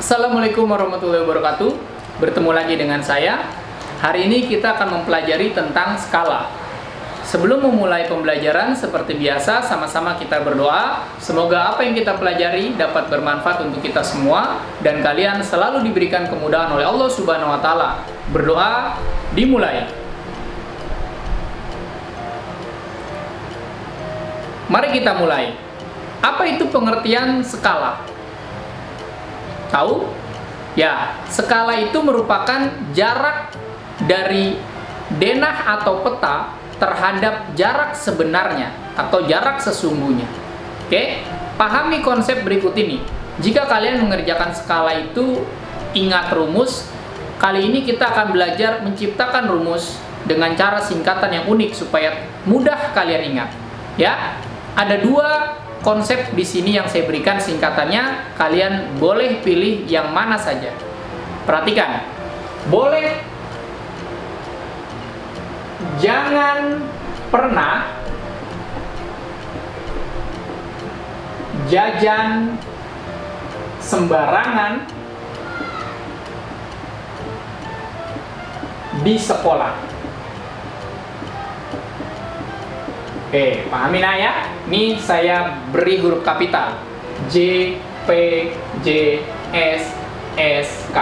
Assalamualaikum warahmatullahi wabarakatuh. Bertemu lagi dengan saya. Hari ini kita akan mempelajari tentang skala. Sebelum memulai pembelajaran, seperti biasa, sama-sama kita berdoa. Semoga apa yang kita pelajari dapat bermanfaat untuk kita semua dan kalian selalu diberikan kemudahan oleh Allah Subhanahu wa Ta'ala. Berdoa, dimulai. Mari kita mulai. Apa itu pengertian skala? Tahu? Ya, skala itu merupakan jarak dari denah atau peta terhadap jarak sebenarnya atau jarak sesungguhnya. Oke, pahami konsep berikut ini. Jika kalian mengerjakan skala itu, ingat rumus. Kali ini kita akan belajar menciptakan rumus dengan cara singkatan yang unik supaya mudah kalian ingat. Ya, ada dua konsep di sini yang saya berikan singkatannya, kalian boleh pilih yang mana saja. Perhatikan, boleh jangan pernah jajan sembarangan di sekolah. Oke, pahami nah ya. Ini saya beri huruf kapital J, P, J, S, S, K.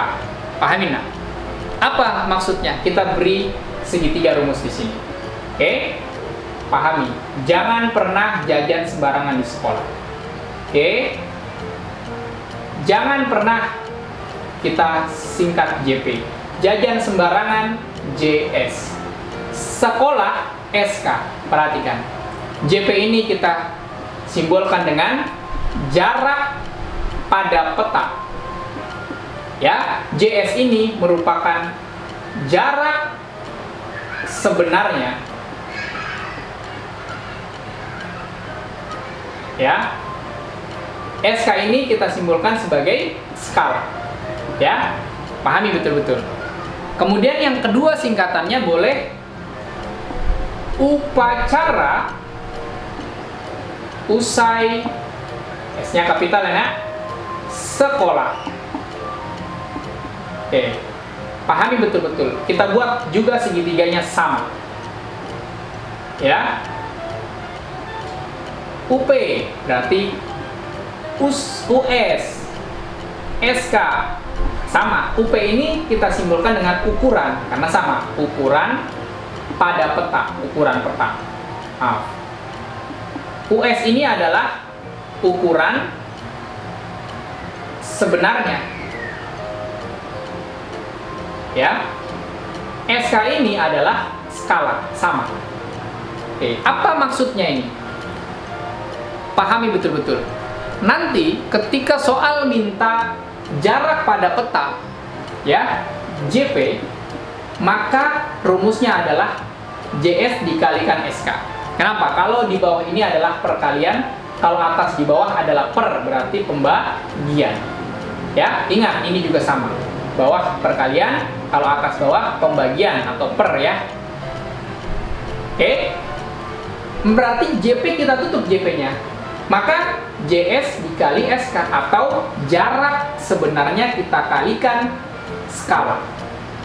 Pahami nah? Apa maksudnya? Kita beri segitiga rumus di sini. Oke, pahami. Jangan pernah jajan sembarangan di sekolah. Oke, jangan pernah, kita singkat JP. Jajan sembarangan JS. Sekolah SK. Perhatikan. JP ini kita simbolkan dengan jarak pada peta. Ya, JS ini merupakan jarak sebenarnya. Ya. SK ini kita simbolkan sebagai skala. Ya. Pahami betul-betul. Kemudian yang kedua singkatannya boleh upacara usai, S-nya kapital ya, sekolah. Oke, pahami betul-betul. Kita buat juga segitiganya sama. Ya, UP berarti US, SK sama. UP ini kita simbolkan dengan ukuran karena sama, ukuran pada peta, ukuran peta. Maaf. US ini adalah ukuran sebenarnya. Ya. SK ini adalah skala, sama. Oke, apa maksudnya ini? Pahami betul-betul. Nanti ketika soal minta jarak pada peta, ya, JP, maka rumusnya adalah JS dikalikan SK. Kenapa? Kalau di bawah ini adalah perkalian, kalau atas di bawah adalah per, berarti pembagian. Ya, ingat ini juga sama. Bawah perkalian, kalau atas bawah pembagian atau per ya. Oke. Berarti JP kita tutup JP-nya. Maka JS dikali SK atau jarak sebenarnya kita kalikan skala.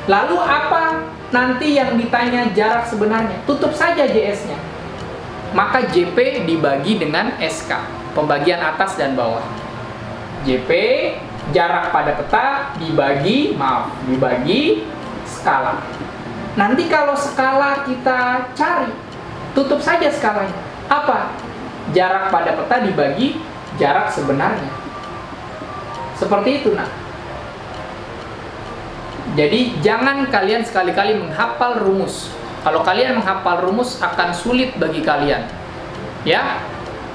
Lalu apa nanti yang ditanya jarak sebenarnya? Tutup saja JS-nya. Maka JP dibagi dengan SK, pembagian atas dan bawah. JP, jarak pada peta, dibagi skala. Nanti kalau skala kita cari, tutup saja skalanya. Apa? Jarak pada peta dibagi jarak sebenarnya. Seperti itu, nah. Jadi jangan kalian sekali-kali menghafal rumus. Kalau kalian menghafal rumus akan sulit bagi kalian. Ya,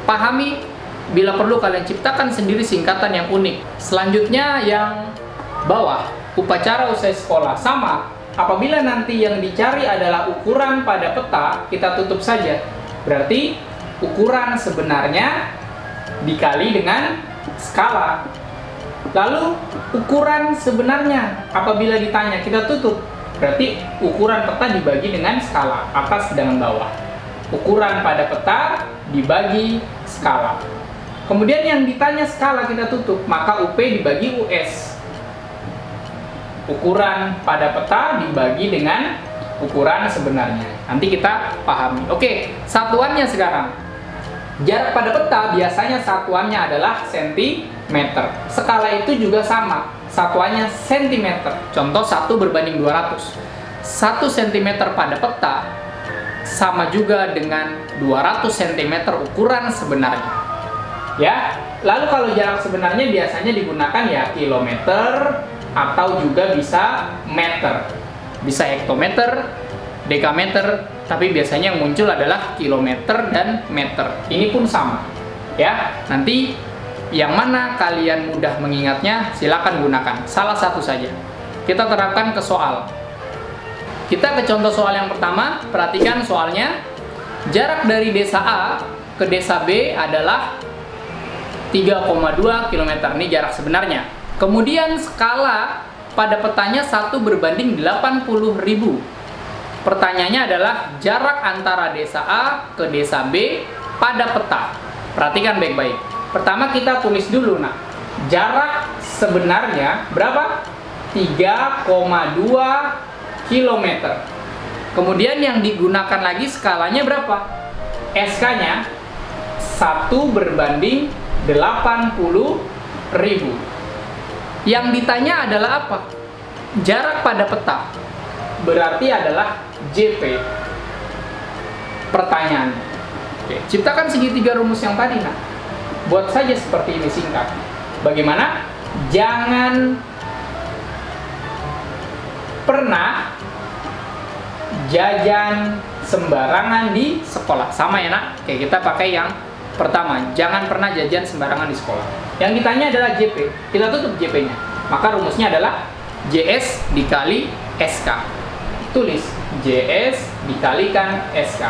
pahami. Bila perlu kalian ciptakan sendiri singkatan yang unik. Selanjutnya yang bawah, upacara usai sekolah. Sama, apabila nanti yang dicari adalah ukuran pada peta, kita tutup saja. Berarti ukuran sebenarnya dikali dengan skala. Lalu ukuran sebenarnya apabila ditanya kita tutup. Berarti ukuran peta dibagi dengan skala, atas dengan bawah. Ukuran pada peta dibagi skala. Kemudian yang ditanya skala kita tutup, maka UP dibagi US. ukuran pada peta dibagi dengan ukuran sebenarnya. Nanti kita pahami. Oke, satuannya sekarang. Jarak pada peta biasanya satuannya adalah sentimeter. Skala itu juga sama, satuannya sentimeter. Contoh 1/200. 1 cm pada peta sama juga dengan 200 cm ukuran sebenarnya. Ya, lalu kalau jarak sebenarnya biasanya digunakan ya kilometer atau juga bisa meter. Bisa hektometer, dekameter, tapi biasanya yang muncul adalah kilometer dan meter. Ini pun sama. Ya, nanti yang mana kalian mudah mengingatnya, silakan gunakan. Salah satu saja. Kita terapkan ke soal. Kita ke contoh soal yang pertama. Perhatikan soalnya. Jarak dari desa A ke desa B adalah 3,2 km. Ini jarak sebenarnya. Kemudian skala pada petanya 1/80.000. Pertanyaannya adalah jarak antara desa A ke desa B pada peta. Perhatikan baik-baik. Pertama kita tulis dulu, nah. Jarak sebenarnya berapa? 3,2 km. Kemudian yang digunakan lagi skalanya berapa? SK-nya 1/80.000. Yang ditanya adalah apa? Jarak pada peta. Berarti adalah JP. Pertanyaan. Oke, ciptakan segitiga rumus yang tadi, nah. Buat saja seperti ini singkat. Bagaimana? Jangan pernah jajan sembarangan di sekolah. Sama ya, nak? Oke, kita pakai yang pertama. Jangan pernah jajan sembarangan di sekolah. Yang ditanya adalah JP. Kita tutup JP-nya. Maka rumusnya adalah JS dikali SK. Tulis JS dikalikan SK.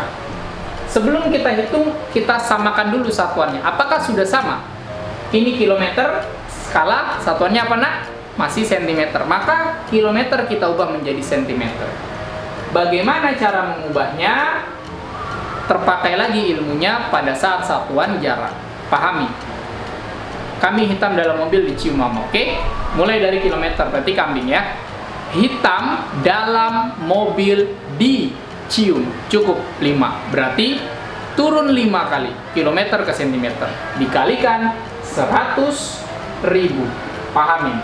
Sebelum kita hitung, kita samakan dulu satuannya. Apakah sudah sama? Ini kilometer, skala, satuannya apa, nak? Masih sentimeter. Maka kilometer kita ubah menjadi sentimeter. Bagaimana cara mengubahnya? Terpakai lagi ilmunya pada saat satuan jarak. Pahami. Kami hitam dalam mobil dicium mama, oke? Mulai dari kilometer, berarti kambing ya. Hitam dalam mobil dicium, cukup 5. Berarti turun 5 kali, kilometer ke sentimeter. Dikalikan 100.000. Pahami.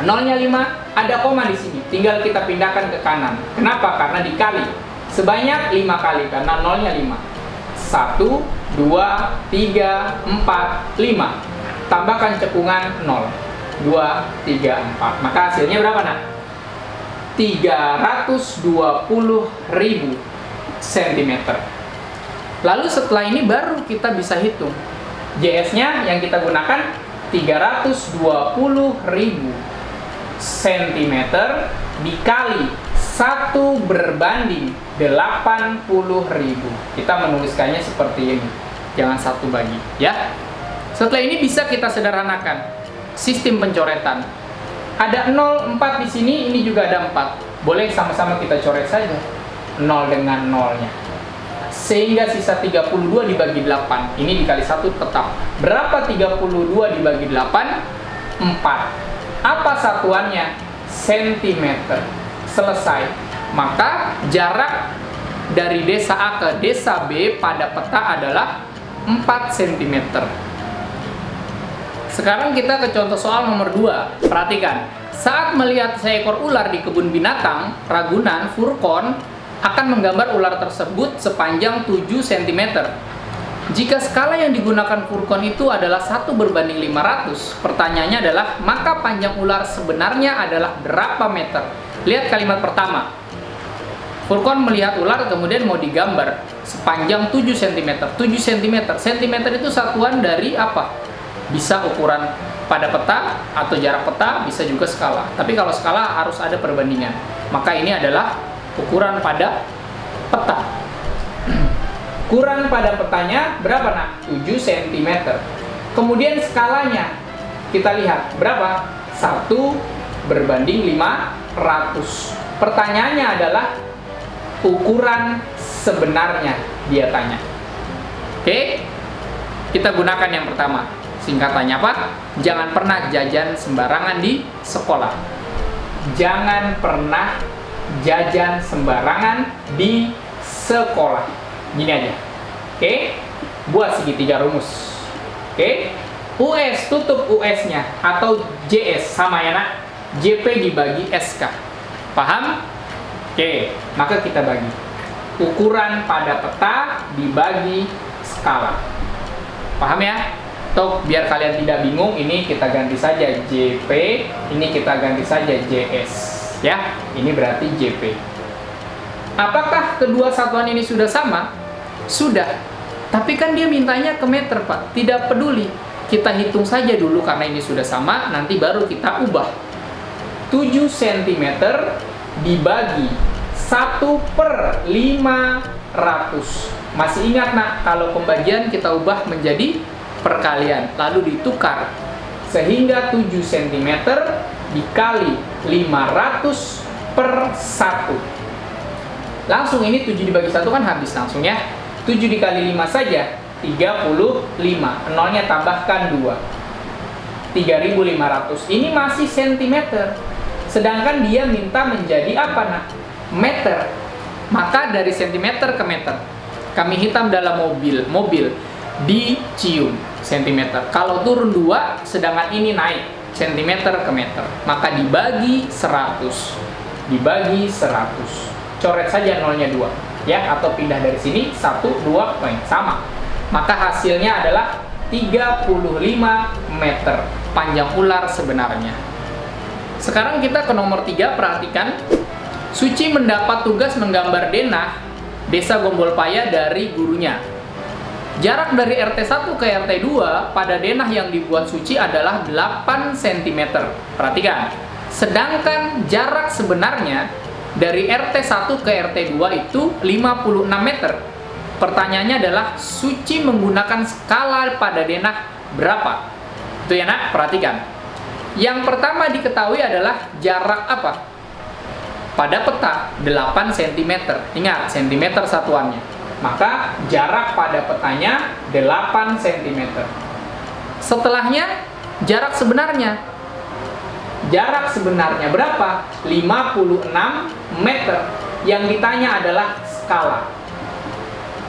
Nolnya 5, ada koma di sini. Tinggal kita pindahkan ke kanan. Kenapa? Karena dikali. Sebanyak 5 kali, karena nolnya 5. 1, 2, 3, 4, 5. Tambahkan cekungan 0. 2, 3, 4. Maka hasilnya berapa, nak? 320.000 cm. Lalu setelah ini baru kita bisa hitung. JS-nya yang kita gunakan 320.000 cm dikali 1/80.000. Kita menuliskannya seperti ini. Jangan 1 bagi, ya. Setelah ini bisa kita sederhanakan. Sistem pencoretan. Ada 0, 4 di sini, ini juga ada 4. Boleh sama-sama kita coret saja. 0 dengan 0-nya. Sehingga sisa 32 dibagi 8. Ini dikali 1 tetap. Berapa 32 dibagi 8? 4. Apa satuannya? Sentimeter. Selesai. Maka jarak dari desa A ke desa B pada peta adalah 4 cm. Sekarang kita ke contoh soal nomor 2. Perhatikan. Saat melihat seekor ular di kebun binatang, Ragunan Furkon akan menggambar ular tersebut sepanjang 7 cm. Jika skala yang digunakan Furkon itu adalah 1/500, pertanyaannya adalah, maka panjang ular sebenarnya adalah berapa meter? Lihat kalimat pertama. Furkon melihat ular kemudian mau digambar sepanjang 7 cm. 7 cm. Cm itu satuan dari apa? Bisa ukuran pada peta atau jarak peta, bisa juga skala. Tapi kalau skala harus ada perbandingan. Maka ini adalah ukuran pada peta. Ukuran pada petanya berapa, nak? 7 cm. Kemudian skalanya kita lihat berapa? 1/500. Pertanyaannya adalah ukuran sebenarnya, dia tanya. Oke, kita gunakan yang pertama. Singkatannya apa? Jangan pernah jajan sembarangan di sekolah. jangan pernah jajan sembarangan di sekolah. Gini aja. Oke? Buat segitiga rumus. Oke? US tutup US-nya atau JS sama ya nak? JP dibagi SK. Paham? Oke, maka kita bagi. Ukuran pada peta dibagi skala. Paham ya? Toh, biar kalian tidak bingung, ini kita ganti saja JP, ini kita ganti saja JS. Ya, ini berarti JP. Apakah kedua satuan ini sudah sama? Sudah. Tapi kan dia mintanya ke meter, Pak. Tidak peduli. Kita hitung saja dulu karena ini sudah sama, nanti baru kita ubah. 7 cm dibagi 1/500. Masih ingat nak, kalau pembagian kita ubah menjadi perkalian, lalu ditukar. Sehingga 7 cm dikali 500/1. Langsung ini 7 dibagi 1 kan habis langsung ya. 7 dikali 5 saja 35, nolnya tambahkan 2, 3.500. Ini masih centimeter, sedangkan dia minta menjadi apa nak? Meter. Maka dari centimeter ke meter, kami hitam dalam mobil dicium centimeter. Kalau turun 2, sedangkan ini naik centimeter ke meter, maka dibagi 100, dibagi 100. Coret saja nolnya 2 ya, atau pindah dari sini 1, 2 poin sama. Maka hasilnya adalah 35 meter panjang ular sebenarnya. Sekarang kita ke nomor 3, perhatikan. Suci mendapat tugas menggambar denah Desa Gombolpaya dari gurunya. Jarak dari RT1 ke RT2 pada denah yang dibuat Suci adalah 8 cm. Perhatikan. Sedangkan jarak sebenarnya dari RT1 ke RT2 itu 56 meter. Pertanyaannya adalah Suci menggunakan skala pada denah berapa? Itu ya nak, perhatikan. Yang pertama diketahui adalah jarak apa? Pada peta 8 cm. Ingat, cm satuannya. Maka jarak pada petanya 8 cm. Setelahnya jarak sebenarnya. Jarak sebenarnya berapa? 56 meter. Yang ditanya adalah skala.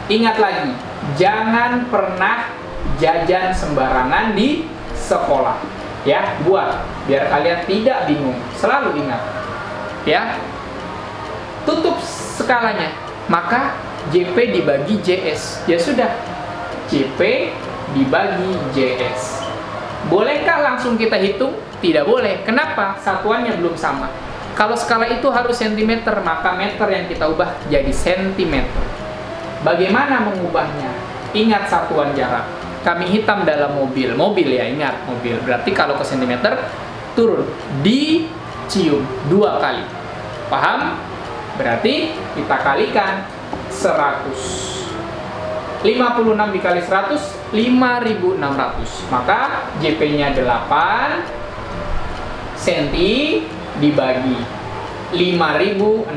Ingat lagi, jangan pernah jajan sembarangan di sekolah. Ya, buat biar kalian tidak bingung. Selalu ingat. Ya. Tutup skalanya. Maka JP dibagi JS. Ya sudah. JP dibagi JS. Bolehkah langsung kita hitung? Tidak boleh. Kenapa? Satuannya belum sama. Kalau skala itu harus cm, maka meter yang kita ubah jadi cm. Bagaimana mengubahnya? Ingat satuan jarak. Kami hitam dalam mobil ya, ingat mobil. Berarti kalau ke cm turun, dicium 2 kali. Paham? Berarti kita kalikan 100. 56 dikali 100, 5.600. Maka JP-nya 8 cm dibagi 5.600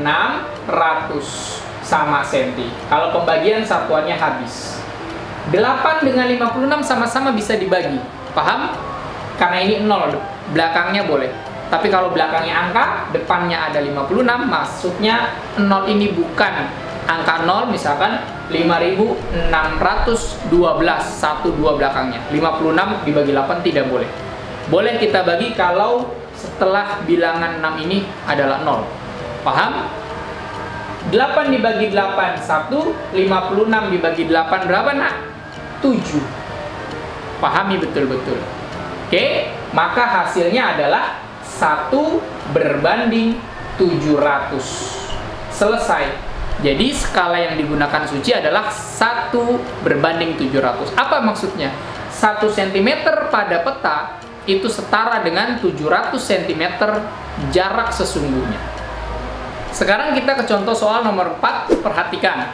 sama senti. Kalau pembagian satuannya habis. 8 dengan 56 sama-sama bisa dibagi. Paham? Karena ini 0, belakangnya boleh. Tapi kalau belakangnya angka, depannya ada 56, maksudnya 0 ini bukan angka 0, misalkan 5.612, 12 belakangnya. 56 dibagi 8 tidak boleh. Boleh kita bagi kalau setelah bilangan 6 ini adalah 0. Paham? 8 dibagi 8, 1. 56 dibagi 8, berapa nak? 7. Pahami betul-betul. Oke, maka hasilnya adalah 1/700. Selesai. Jadi skala yang digunakan Suci adalah 1/700. Apa maksudnya? 1 cm pada peta itu setara dengan 700 cm jarak sesungguhnya. Sekarang kita ke contoh soal nomor 4. Perhatikan.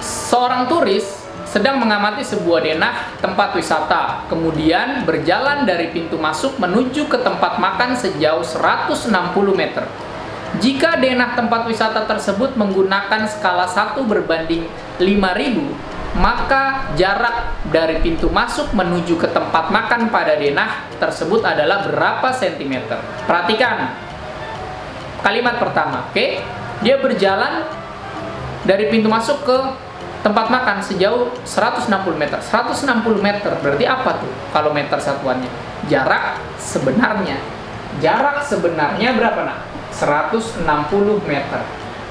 Seorang turis sedang mengamati sebuah denah tempat wisata, kemudian berjalan dari pintu masuk menuju ke tempat makan sejauh 160 meter. Jika denah tempat wisata tersebut menggunakan skala 1/5000, maka jarak dari pintu masuk menuju ke tempat makan pada denah tersebut adalah berapa cm? Perhatikan. kalimat pertama, oke? Dia berjalan dari pintu masuk ke tempat makan sejauh 160 meter. 160 meter berarti apa tuh kalau meter satuannya? Jarak sebenarnya. Jarak sebenarnya berapa, nak? 160 meter.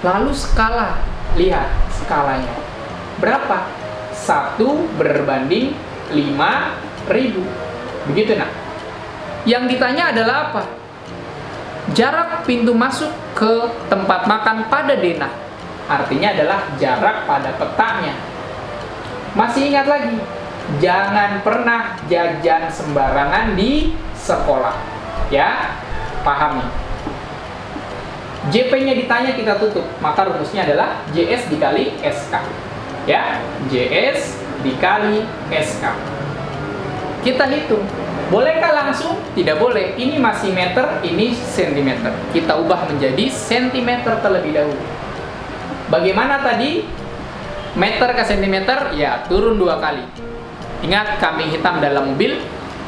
Lalu skala, lihat skalanya. Berapa? 1 berbanding 5.000. Begitu, nak? Yang ditanya adalah apa? Jarak pintu masuk ke tempat makan pada denah. Artinya adalah jarak pada petanya. Masih ingat lagi? Jangan pernah jajan sembarangan di sekolah. Ya, paham nih? JP-nya ditanya, kita tutup. Maka rumusnya adalah JS dikali SK. Ya, JS dikali SK. Kita hitung. Bolehkah langsung? Tidak boleh. Ini masih meter, ini sentimeter. Kita ubah menjadi sentimeter terlebih dahulu. Bagaimana tadi? Meter ke sentimeter, ya turun 2 kali. Ingat, kambing hitam dalam mobil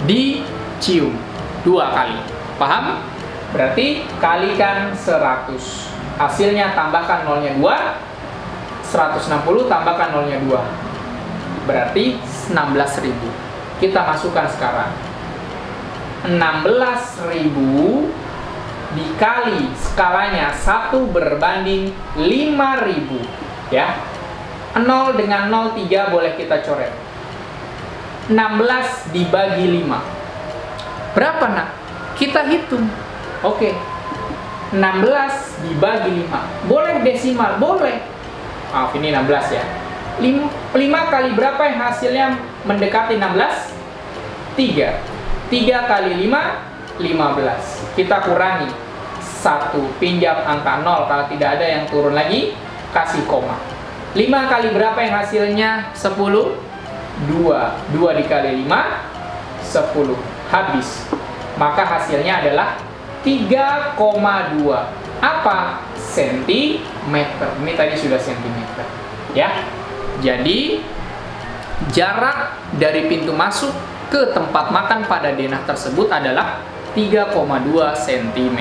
dicium 2 kali. Paham? Berarti kalikan 100. Hasilnya tambahkan nolnya 2. 160 tambahkan nolnya 2. Berarti 16.000. Kita masukkan sekarang. 16.000 dikali skalanya 1 berbanding 5.000. Ya. 0 dengan 0, 3 boleh kita coret. 16 dibagi 5. Berapa, nak? Kita hitung. Oke. 16 dibagi 5. Boleh desimal? Boleh. Maaf, ini 16 ya. 5 kali berapa yang hasilnya mendekati 16? 3. 3 kali 5, 15. Kita kurangi 1, pinjam angka 0. Kalau tidak ada yang turun lagi, kasih koma. 5 kali berapa yang hasilnya 10? 2. 2 dikali 5, 10. Habis. Maka hasilnya adalah 3,2. Apa? Sentimeter. Ini tadi sudah sentimeter. Ya. Jadi, jarak dari pintu masuk ke tempat makan pada denah tersebut adalah 3,2 cm.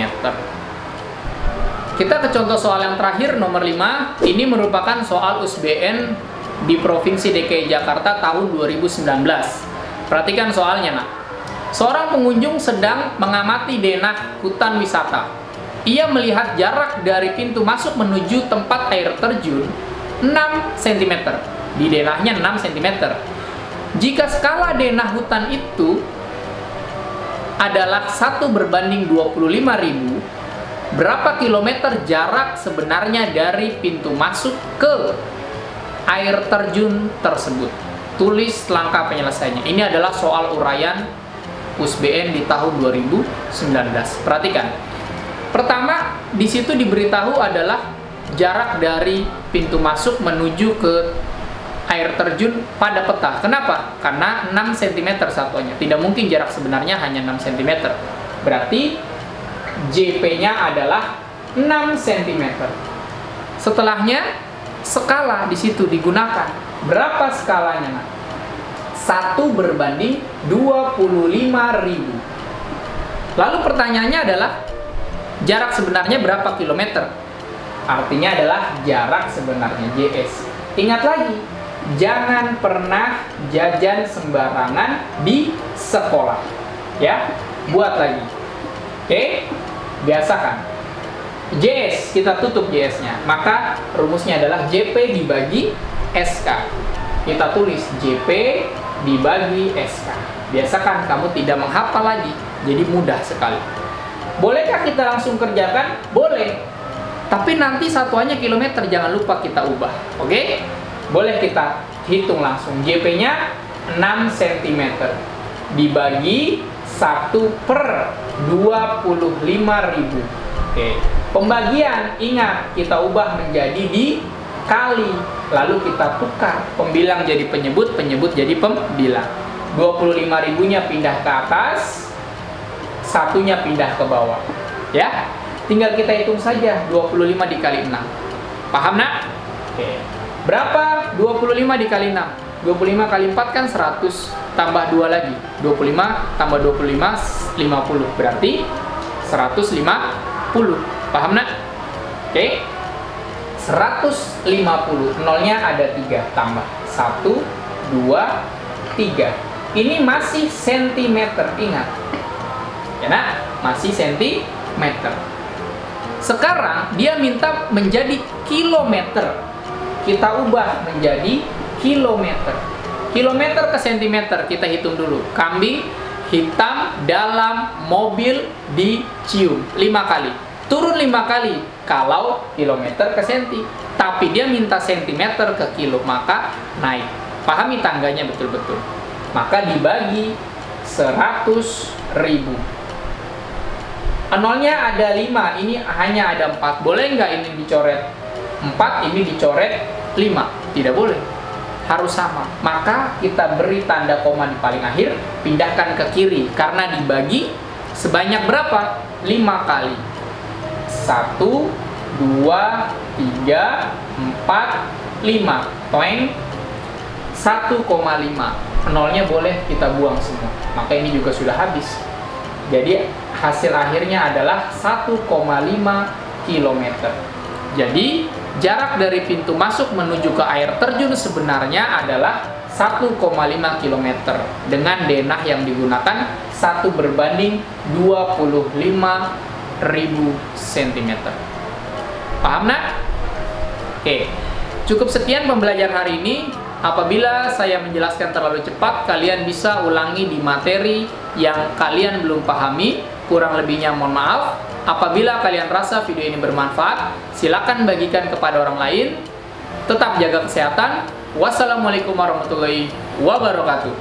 Kita ke contoh soal yang terakhir, nomor 5. Ini merupakan soal USBN di Provinsi DKI Jakarta tahun 2019. Perhatikan soalnya, nak. Seorang pengunjung sedang mengamati denah hutan wisata. Ia melihat jarak dari pintu masuk menuju tempat air terjun 6 cm. Di denahnya 6 cm. Jika skala denah hutan itu adalah 1 berbanding 25.000, berapa kilometer jarak sebenarnya dari pintu masuk ke air terjun tersebut? Tulis langkah penyelesaiannya. Ini adalah soal uraian USBN di tahun 2019. Perhatikan. Pertama, di situ diberitahu adalah jarak dari pintu masuk menuju ke air terjun pada peta. Kenapa? Karena 6 cm satuannya. Tidak mungkin jarak sebenarnya hanya 6 cm. Berarti JP-nya adalah 6 cm. Setelahnya, skala di situ digunakan. Berapa skalanya, nak? 1 berbanding 25.000. Lalu pertanyaannya adalah jarak sebenarnya berapa kilometer? Artinya adalah jarak sebenarnya, JS. Ingat lagi, jangan pernah jajan sembarangan di sekolah. Ya, buat lagi. Oke, biasakan. JS, kita tutup JS-nya. Maka rumusnya adalah JP dibagi SK. Kita tulis JP dibagi SK. Biasakan, kamu tidak menghafal lagi. Jadi mudah sekali. Bolehkah kita langsung kerjakan? Boleh. Tapi nanti satuannya kilometer, jangan lupa kita ubah. Oke? Boleh kita hitung langsung. JP-nya 6 cm dibagi 1 per 25.000. Oke. Pembagian, ingat, kita ubah menjadi dikali. Lalu kita tukar. Pembilang jadi penyebut, penyebut jadi pembilang. 25.000-nya pindah ke atas, satunya pindah ke bawah. Ya? Tinggal kita hitung saja. 25 dikali 6. Paham, nak? Oke. Berapa 25 dikali 6? 25 kali 4 kan 100, tambah 2 lagi. 25 tambah 25, 50. Berarti 150. Paham nak? Oke. 150, nolnya ada 3, tambah 1, 2, 3. Ini masih sentimeter, ingat. Ya nak, masih sentimeter. Sekarang dia minta menjadi kilometer. Kita ubah menjadi kilometer. Kilometer ke sentimeter kita hitung dulu. Kambing hitam dalam mobil dicium 5 kali. Turun 5 kali kalau kilometer ke senti. Tapi dia minta sentimeter ke kilo, maka naik. Pahami tangganya betul-betul. Maka dibagi 100.000. Nolnya ada 5, ini hanya ada 4. Boleh nggak ini dicoret 4, ini dicoret 5? Tidak boleh. Harus sama. Maka kita beri tanda koma di paling akhir, pindahkan ke kiri. Karena dibagi sebanyak berapa? 5 kali. 1, 2, 3, 4, 5. Toeng. 1,5. Nolnya boleh kita buang semua. Maka ini juga sudah habis. Jadi hasil akhirnya adalah 1,5 km. Jadi jarak dari pintu masuk menuju ke air terjun sebenarnya adalah 1,5 km dengan denah yang digunakan 1 berbanding 25.000 cm. Paham nak? Oke, cukup sekian pembelajaran hari ini. Apabila saya menjelaskan terlalu cepat, kalian bisa ulangi di materi yang kalian belum pahami. Kurang lebihnya mohon maaf. Apabila kalian rasa video ini bermanfaat, silakan bagikan kepada orang lain. Tetap jaga kesehatan. Wassalamualaikum warahmatullahi wabarakatuh.